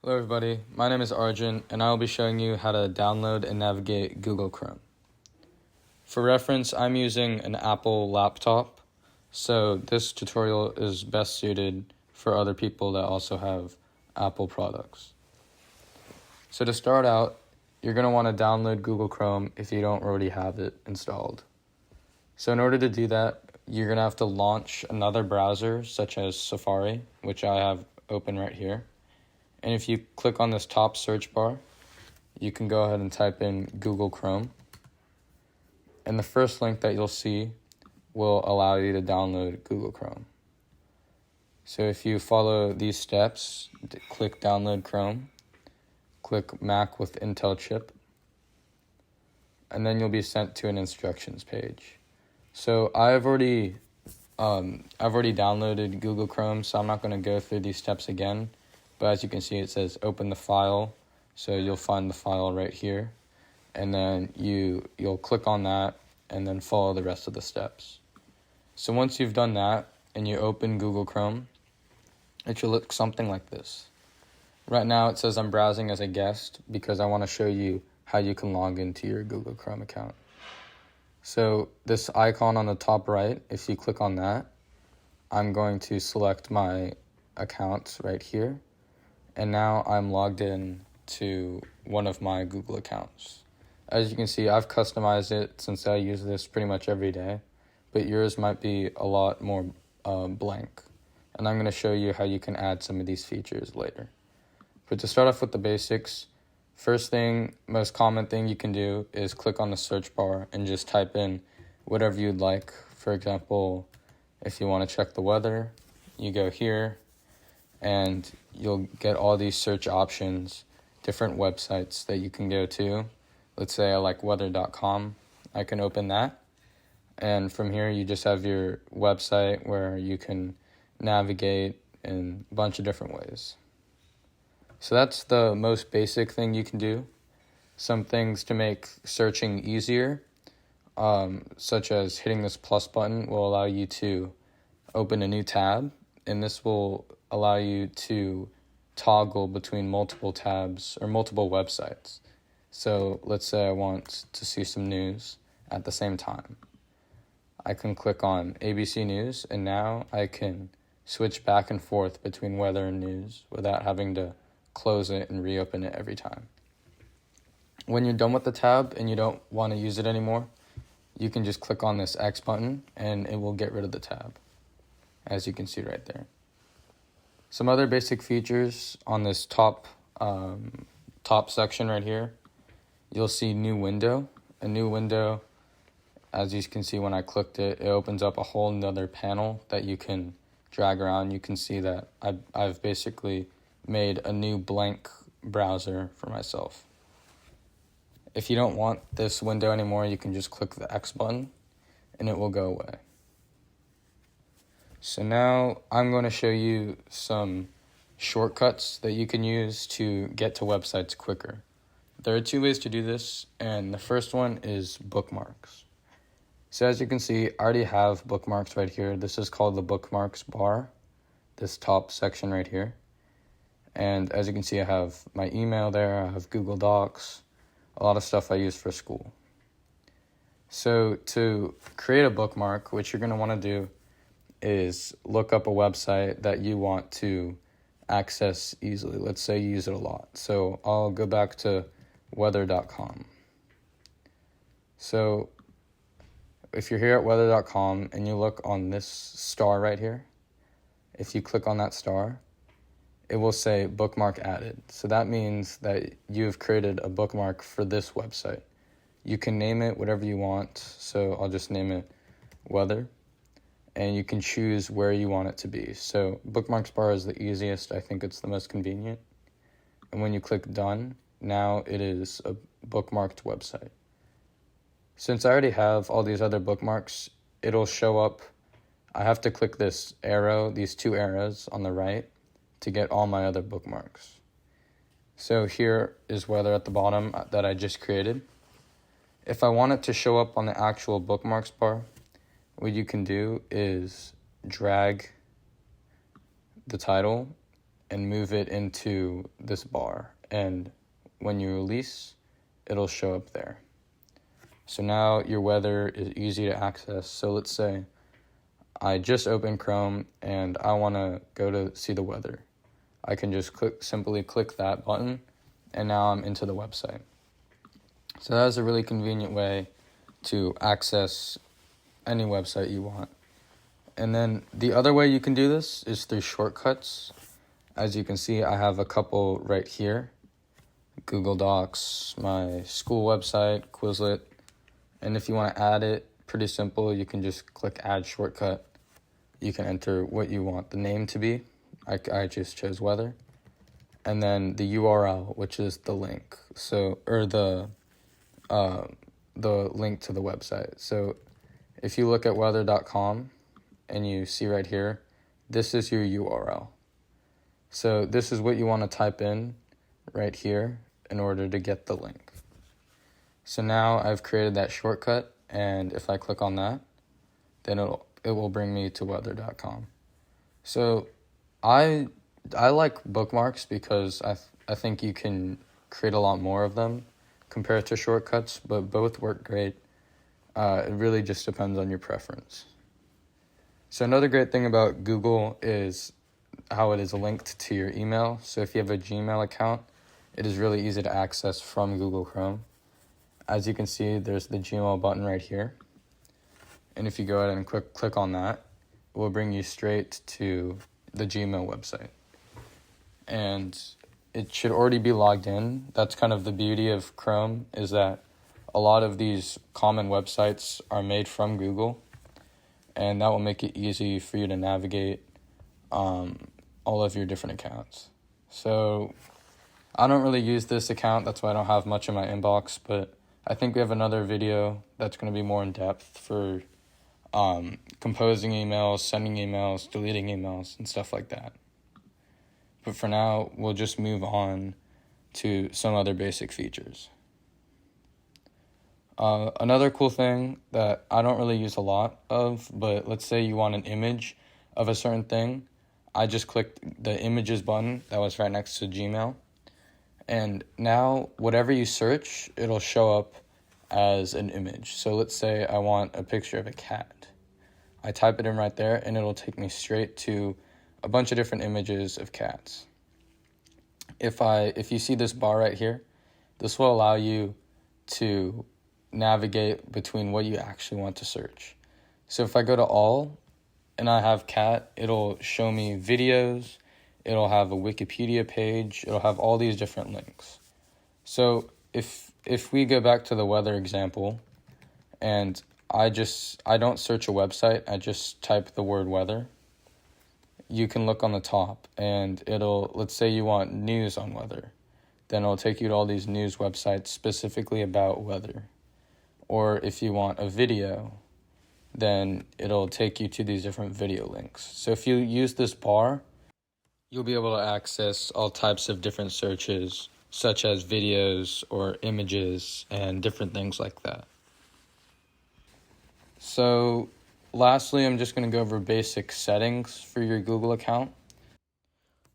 Hello everybody, my name is Arjun and I will be showing you how to download and navigate Google Chrome. For reference, I'm using an Apple laptop, so this tutorial is best suited for other people that also have Apple products. So to start out, you're going to want to download Google Chrome if you don't already have it installed. So in order to do that, you're going to have to launch another browser such as Safari, which I have open right here. And if you click on this top search bar, you can go ahead and type in Google Chrome. And the first link that you'll see will allow you to download Google Chrome. So if you follow these steps, click Download Chrome, click Mac with Intel chip, and then you'll be sent to an instructions page. So I've already downloaded Google Chrome, so I'm not going to go through these steps again. But as you can see, it says open the file, so you'll find the file right here, and then you'll click on that and then follow the rest of the steps. So once you've done that and you open Google Chrome, it should look something like this. Right now it says I'm browsing as a guest because I want to show you how you can log into your Google Chrome account. So this icon on the top right, if you click on that, I'm going to select my account right here. And now I'm logged in to one of my Google accounts. As you can see, I've customized it since I use this pretty much every day, but yours might be a lot more blank. And I'm going to show you how you can add some of these features later. But to start off with the basics, first thing, most common thing you can do is click on the search bar and just type in whatever you'd like. For example, if you want to check the weather, you go here, and you'll get all these search options, different websites that you can go to. Let's say I like weather.com. I can open that. And from here, you just have your website where you can navigate in a bunch of different ways. So that's the most basic thing you can do. Some things to make searching easier, such as hitting this plus button, will allow you to open a new tab, and this will allow you to toggle between multiple tabs or multiple websites. So let's say I want to see some news at the same time. I can click on ABC News, and now I can switch back and forth between weather and news without having to close it and reopen it every time. When you're done with the tab and you don't want to use it anymore, you can just click on this X button and it will get rid of the tab, as you can see right there. Some other basic features on this top section right here, you'll see new window. A new window, as you can see when I clicked it, it opens up a whole nother panel that you can drag around. You can see that I've basically made a new blank browser for myself. If you don't want this window anymore, you can just click the X button and it will go away. So now I'm going to show you some shortcuts that you can use to get to websites quicker. There are two ways to do this, and the first one is bookmarks. So as you can see, I already have bookmarks right here. This is called the bookmarks bar, this top section right here. And as you can see, I have my email there, I have Google Docs, a lot of stuff I use for school. So to create a bookmark, what you're going to want to do is look up a website that you want to access easily. Let's say you use it a lot. So I'll go back to weather.com. So if you're here at weather.com and you look on this star right here, if you click on that star, it will say bookmark added. So that means that you've created a bookmark for this website. You can name it whatever you want. So I'll just name it weather. And you can choose where you want it to be. So bookmarks bar is the easiest. I think it's the most convenient. And when you click done, now it is a bookmarked website. Since I already have all these other bookmarks, it'll show up. I have to click this arrow, these two arrows on the right, to get all my other bookmarks. So here is weather at the bottom that I just created. If I want it to show up on the actual bookmarks bar, what you can do is drag the title and move it into this bar. And when you release, it'll show up there. So now your weather is easy to access. So let's say I just opened Chrome and I want to go to see the weather. I can just simply click that button, and now I'm into the website. So that is a really convenient way to access any website you want. And then the other way you can do this is through shortcuts. As you can see, I have a couple right here. Google Docs, my school website, Quizlet. And if you want to add it, pretty simple. You can just click add shortcut. You can enter what you want the name to be. I just chose weather. And then the URL, which is the link. So, or the link to the website. So if you look at weather.com and you see right here, this is your URL. So this is what you want to type in right here in order to get the link. So now I've created that shortcut, and if I click on that, then it will bring me to weather.com. So I like bookmarks because I think you can create a lot more of them compared to shortcuts, but both work great. It really just depends on your preference. So another great thing about Google is how it is linked to your email. So if you have a Gmail account, it is really easy to access from Google Chrome. As you can see, there's the Gmail button right here. And if you go ahead and click on that, it will bring you straight to the Gmail website. And it should already be logged in. That's kind of the beauty of Chrome, is that a lot of these common websites are made from Google, and that will make it easy for you to navigate all of your different accounts. So I don't really use this account, that's why I don't have much in my inbox, but I think we have another video that's going to be more in depth for composing emails, sending emails, deleting emails, and stuff like that. But for now, we'll just move on to some other basic features. Another cool thing that I don't really use a lot of, but let's say you want an image of a certain thing, I just clicked the images button that was right next to Gmail. And now whatever you search, it'll show up as an image. So let's say I want a picture of a cat. I type it in right there, and it'll take me straight to a bunch of different images of cats. If you see this bar right here, this will allow you to navigate between what you actually want to search. So if I go to all and I have cat, it'll show me videos, it'll have a Wikipedia page, it'll have all these different links. So if we go back to the weather example, and I don't search a website, I just type the word weather, you can look on the top, and let's say you want news on weather, then it'll take you to all these news websites specifically about weather. Or if you want a video, then it'll take you to these different video links. So if you use this bar, you'll be able to access all types of different searches, such as videos or images and different things like that. So lastly, I'm just going to go over basic settings for your Google account.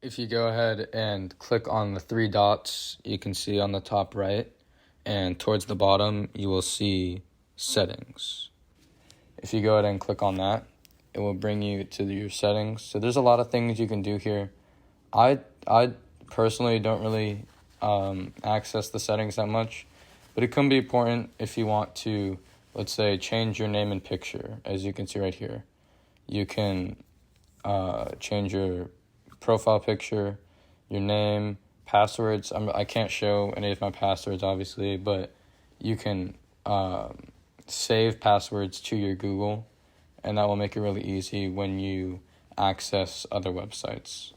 If you go ahead and click on the three dots you can see on the top right, and towards the bottom you will see settings. If you go ahead and click on that, it will bring you to your settings. So there's a lot of things you can do here. I personally don't really access the settings that much, but it can be important if you want to, let's say, change your name and picture. As you can see right here, you can change your profile picture, your name, passwords. I can't show any of my passwords, obviously, but you can save passwords to your Google, and that will make it really easy when you access other websites.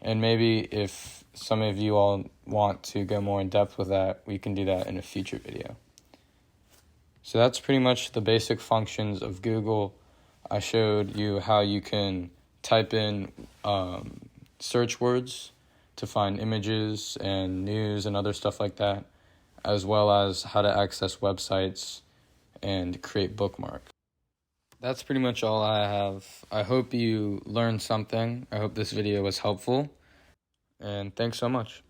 And maybe if some of you all want to go more in depth with that, we can do that in a future video. So that's pretty much the basic functions of Google. I showed you how you can type in search words to find images and news and other stuff like that, as well as how to access websites and create bookmarks. That's pretty much all I have. I hope you learned something. I hope this video was helpful. And thanks so much.